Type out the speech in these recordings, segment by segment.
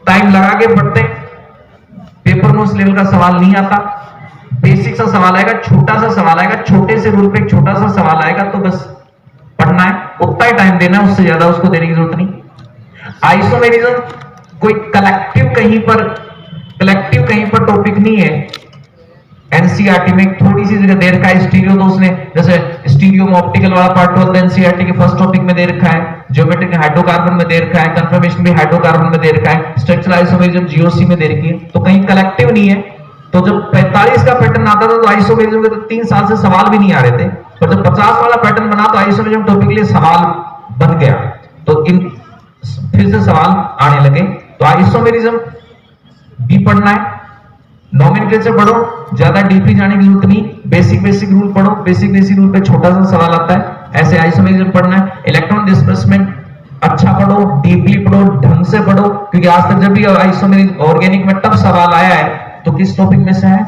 Time लगा के पढ़ते हैं, पेपर नोट्स लेवल का सवाल नहीं आता, बेसिक सा सवाल आएगा, छोटा सा सवाल आएगा, छोटे से रूल पे एक छोटा सा सवाल आएगा, तो बस पढ़ना है, उतना ही टाइम देना है, उससे ज्यादा उसको देने की जरूरत नहीं। आइसोमेरिज्म कोई कलेक्टिव कहीं पर टॉपिक नहीं है। एनसीईआरटी में थोड़ी सी जगह दे रखा है स्टीरियो, तो उसने जैसे स्टीरियो में ऑप्टिकल वाला पार्ट 12 एनसीईआरटी के फर्स्ट टॉपिक में दे रखा है, ज्योमेट्रिक हाइड्रोकार्बन में दे रखा है, कंफर्मेशन भी हाइड्रोकार्बन में दे रखा है, स्ट्रक्चरल आइसोमेरिज्म जीओसी में दे रखी है, तो कहीं कलेक्टिव नहीं है। तो जब 45 का पैटर्न आता था तो आइसोमेरिज्म के तो 3 साल से सवाल भी नहीं आ रहे थे, और जब 50 वाला पैटर्न बना तो आइसोमेरिज्म टॉपिक के लिए सवाल बन गया, तो इन फिर से सवाल आने लगे। तो आइसोमेरिज्म भी पढ़ना है, नॉमेनक्लेचर पढ़ो, ज्यादा डीपली जाने की जरूरत नहीं, बेसिक रूल पढ़ो, बेसिक रूल पे छोटा सा सवाल आता है, ऐसे आइसोमेरिज्म पढ़ना है। इलेक्ट्रॉन डिस्प्लेसमेंट अच्छा पढ़ो, डीपली पढ़ो, ढंग से पढ़ो, क्योंकि आज तक जब भी आइसोमेरिज्म ऑर्गेनिक में टफ सवाल आया है तो किस टॉपिक में से है?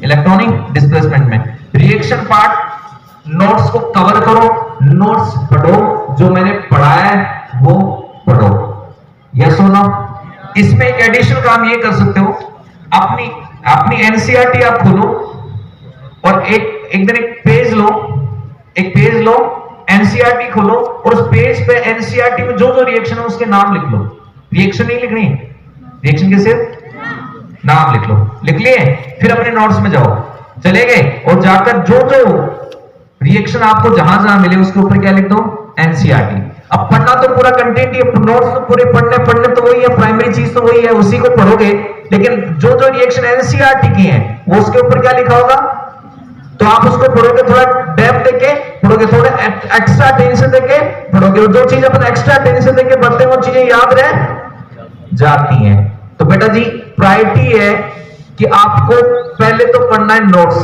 इलेक्ट्रॉनिक डिस्प्लेसमेंट में। रिएक्शन पार्ट नोट्स को कवर करो, नोट्स पढ़ो, जो मैंने पढ़ाया है वो पढ़ो। यस और नो? इसमें एक एडिशनल काम ये कर सकते हो, अपनी एनसीईआरटी आप खोलो और एक पेज लो, एनसीईआरटी खोलो और उस पेज पे एनसीईआरटी में जो रिएक्शन है उसके नाम लिख लो। रिएक्शन नहीं लिखनी, रिएक्शन के सिर्फ नाम लिख लो। लिख लिए? फिर अपने नोट्स में जाओ, चले गए, और जाकर जो रिएक्शन आपको जहां मिले उसके ऊपर क्या लिख दो? एनसीईआरटी। अब पढ़ना तो पूरा कंटेंट ही, नोट्स तो पूरे पढ़ने तो वही है, प्राइमरी चीज तो वही है, उसी को पढ़ोगे, लेकिन जो रिएक्शन एनसीईआरटी की है वो उसके ऊपर क्या लिखा होगा, तो आप उसको पढ़ोगे, थोड़ा डेप्थ देके पढ़ोगे, थोड़ा एक्स्ट्रा टेंशन देके पढ़ोगे, और जो चीज अपन एक्स्ट्रा टेंशन देके पढ़ते हैं वो चीजें याद रह जाती हैं। तो बेटा जी प्रायोरिटी है कि आपको पहले तो पढ़ना है नोट्स,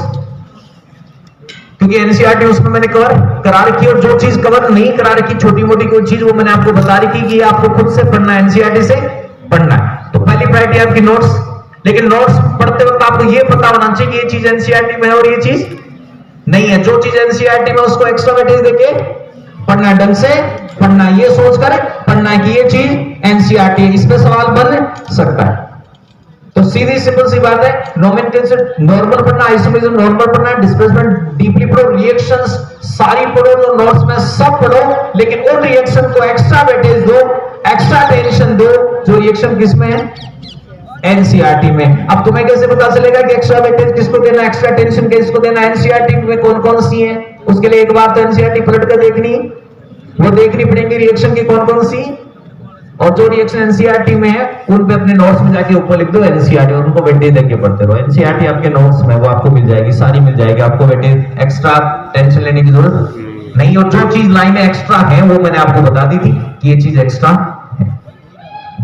क्योंकि एनसीईआरटी उसमें मैंने कवर करा रखी है, और जो चीज कवर नहीं करा रखी छोटी मोटी कोई चीज वो मैंने आपको बता रखी कि आपको खुद से पढ़ना है, एनसीईआरटी से पढ़ना है। तो पहली प्रायोरिटी आपकी नोट्स, लेकिन नोट्स पढ़ते वक्त आपको ये पता होना चाहिए कि ये चीज एनसीईआरटी में है और ये चीज नहीं है। जो चीज एनसीईआरटी में उसको एक्स्ट्रा वेटेज देके पढ़ना, ढंग से पढ़ना, ये सोचकर पढ़ना है कि ये चीज एनसीईआरटी है, इस पे सवाल बन सकता है। तो सीधी सिंपल सी बात है, नोमेनक्लेचर नॉर्मल पढ़ना, आइसोमेरिज्म नॉर्मल पढ़ना, डिस्प्लेसमेंट डीपली पढ़ो, रिएक्शंस सारी पढ़ो, जो नोट्स में सब पढ़ो, लेकिन उन रिएक्शन को एक्स्ट्रा वेटेज दो, एक्स्ट्रा टेंशन दो, जो रिएक्शन किसमें है? एनसीईआरटी में। अब तुम्हें कैसे पता चलेगा कि एक्स्ट्रा वेटेज किसको देना, एक्स्ट्रा टेंशन किसको देना, एनसीईआरटी में कौन कौन सी है? उसके लिए एक बार तो एनसीईआरटी पलट कर देखनी पड़ेगी रिएक्शन की कौन कौन सी, और जो रिएक्शन एनसीईआरटी में है उन पे अपने नोट्स में जाके ऊपर लिख दो एनसीईआरटी, और उनको वेटेज देके पढ़ते रहो। एनसीईआरटी आपके नोट्स में वो आपको मिल जाएगी, सारी मिल जाएगी, आपको वेटेज एक्स्ट्रा टेंशन लेने की जरूरत नहीं। और जो चीज लाइनें एक्स्ट्रा है वो मैंने आपको बता दी थी कि ये चीज एक्स्ट्रा है।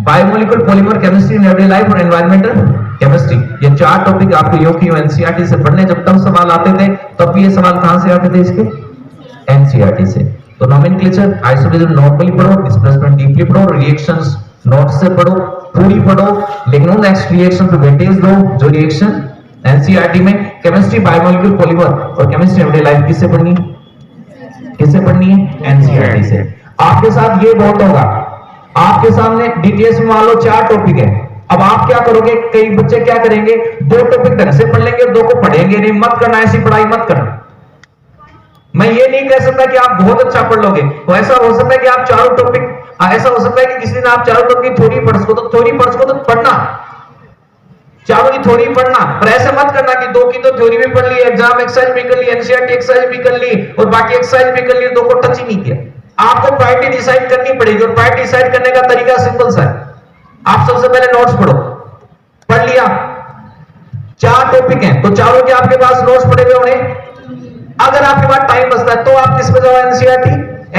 Biomolecular polymer chemistry in everyday life और एनवायरमेंटल केमिस्ट्री, ये 4 टॉपिक आपको यो एनसीईआरटी से पढ़ने। जब तब सवाल आते थे तब भी ये सवाल कहां से आते थे? इसके एनसीईआरटी से। तो नोमेनक्लेचर आइसोमेरिज्म नॉर्मली पढ़ो, डिस्प्लेसमेंट डीपली पढ़ो, रिएक्शंस नोट्स से पढ़ो, पूरी पढ़ो, लेकिन उन नेक्स्ट रिएक्शन पे वेटेज दो जो रिएक्शन एनसीईआरटी में। केमिस्ट्री बायोमोलिकुलर पॉलीमर और केमिस्ट्री एवरीडे लाइफ किससे पढ़नी है? एनसीईआरटी से। आपके साथ ये बहुत होगा, आपके सामने डीटीएस में मान लो 4 टॉपिक है, अब आप क्या करोगे? कई बच्चे क्या करेंगे, 2 टॉपिक ढंग से पढ़ लेंगे, 2 को पढ़ेंगे नहीं। मत करना, ऐसी पढ़ाई मत करना। मैं ये नहीं कह सकता कि आप बहुत अच्छा पढ़ लोगे, तो ऐसा हो सकता है कि आप 4 टॉपिक, ऐसा हो सकता है कि किसी दिन आप 4 टॉपिक थ्योरी पढ़ सको, तो थ्योरी पढ़ सको तो पढ़ना, चारों की थ्योरी पढ़ना, पर ऐसे मत करना कि 2 की तो थ्योरी भी पढ़ ली, एग्जाम एक्सरसाइज भी कर ली, एनसीईआरटी एक्सरसाइज भी कर ली और बाकी एक्सरसाइज भी कर ली, 2 को टच ही नहीं किया। आपको प्रायोरिटी डिसाइड करनी पड़ेगी, और प्रायोरिटी डिसाइड करने का तरीका सिंपल सा है। आप सबसे पहले नोट्स पढ़ो, पढ़ लिया, 4 टॉपिक हैं तो चारों के आपके पास नोट्स पढ़े हुए होंगे। अगर आपके पास टाइम बचता है तो आप किस पे जाओ? एनसीईआरटी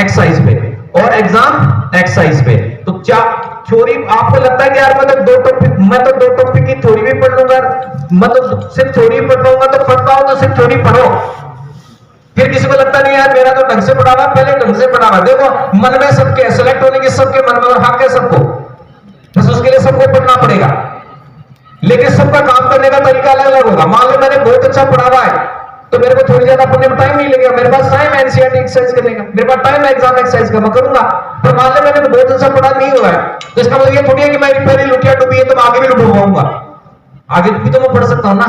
एक्सरसाइज पे और एग्जाम एक्सरसाइज पे। तो थ्योरी आपको लगता है कि यार मैं तो 2 टॉपिक की थ्योरी भी पढ़ लूंगा, मैं तो सिर्फ थ्योरी पढ़ पाऊंगा, तो पढ़ पाओ तो सिर्फ थ्योरी पढ़ो। फिर किसी को लगता नहीं यार मेरा तो ढंग से पढ़ा हुआ, पहले ढंग से पढ़ा हुआ। देखो मन में सबके सेलेक्ट होने की सबके मन में हक है सबको, बस उसके लिए सबको पढ़ना पड़ेगा, लेकिन सबका काम करने का तरीका अलग अलग होगा। मान लो मैंने बहुत अच्छा पढ़ा हुआ है तो मेरे को थोड़ी ज्यादा पढ़ने में टाइम नहीं लगेगा, मेरे पास टाइम है एनसीईआरटी एक्सरसाइज करने का, मेरे पास टाइम है एग्जाम एक्सरसाइज का, मैं करूंगा। पर मान लो मैंने बहुत अच्छा पढ़ा नहीं हुआ है, तो इसका मतलब ये थोड़ी है कि मेरी पहली लुटिया डूबी है तो मैं आगे भी डूब पाऊंगा, आगे भी तो मैं पढ़ सकता हूं ना।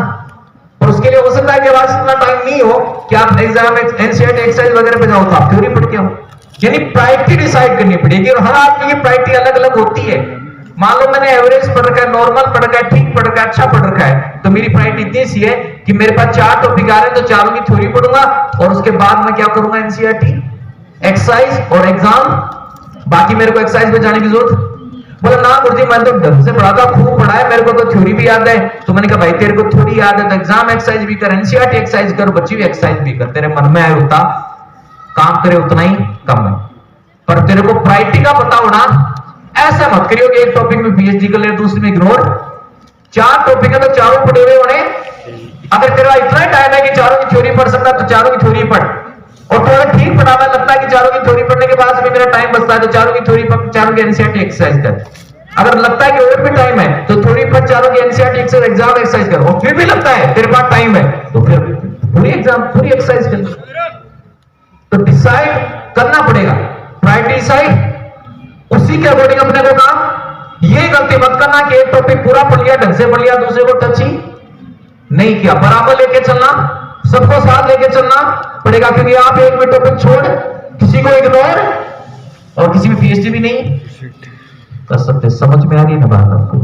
और उसके लिए हो सकता है कि आज इतना टाइम नहीं हो कि आप एग्जाम एनसीईआरटी एक्सरसाइज वगैरह पे जाओ, तो आप थ्योरी पढ़ के आओ। यानी प्रायोरिटी डिसाइड करनी पड़ेगी, और हर आदमी की प्रायोरिटी अलग अलग होती है। मान लो मैंने एवरेज पढ़ रखा है, नॉर्मल पढ़ रखा है, ठीक पढ़ रखा है, अच्छा पढ़ रखा है, तो मेरी प्रायोरिटी इतनी सी है कि मेरे पास 4 टॉपिक आ रहे हैं तो चारों की थ्योरी पढ़ूंगा, और उसके बाद मैं क्या करूंगा, एनसीईआरटी एक्सरसाइज और एग्जाम। बाकी मेरे को एक्सरसाइज पे जाने की जरूरत, बोला ना गुरुजी मैंने तो ढंग से पढ़ा था, खूब पढ़ा है, मेरे को तो थ्योरी भी याद है। तो मैंने कहा भाई तेरे को थ्योरी याद है तो एग्जाम एक्सरसाइज भी कर, एनसीईआरटी एक्सरसाइज कर, बच्ची हुई एक्सरसाइज भी कर, तेरे मन में है उतना काम करे उतना ही कम है। पर तेरे को प्रायोरिटी का पता होना, ऐसा मत करियो कि एक टॉपिक में पीएचडी कर ले, दूसरे में इग्नोर। 4 टॉपिक है तो चारों पढ़े हुए होने। अगर तेरा इतना टाइम है कि चारों की थ्योरी पढ़ सकता है तो चारों की थ्योरी पढ़, और तो अगर ठीक पढ़ा हुआ लगता है कि चारों की थ्योरी पढ़ने के बाद भी मेरा टाइम बचता है तो चारों की थ्योरी पढ़, चारों की एनसीईआरटी एक्सरसाइज कर। अगर लगता है कि और भी टाइम है तो थ्योरी पढ़, चारों की एनसीईआरटी एक्सरसाइज एग्जाम एक्सरसाइज कर, और फिर भी लगता है तेरे पास टाइम है तो फिर पूरी एग्जाम पूरी एक्सरसाइज कर। तो डिसाइड करना पड़ेगा, प्रायोरिटी डिसाइड, उसी के अकॉर्डिंग अपने को काम। ये गलती मत करना कि एक टॉपिक पूरा पढ़ लिया, ढंग से पढ़ लिया, दूसरे को टच ही नहीं किया। बराबर लेके चलना, सबको साथ लेके चलना पड़ेगा, क्योंकि आप एक भी टॉपिक छोड़, किसी को इग्नोर, और किसी में पीएचडी भी नहीं कर सकते। समझ में आ रही है ना बात आपको?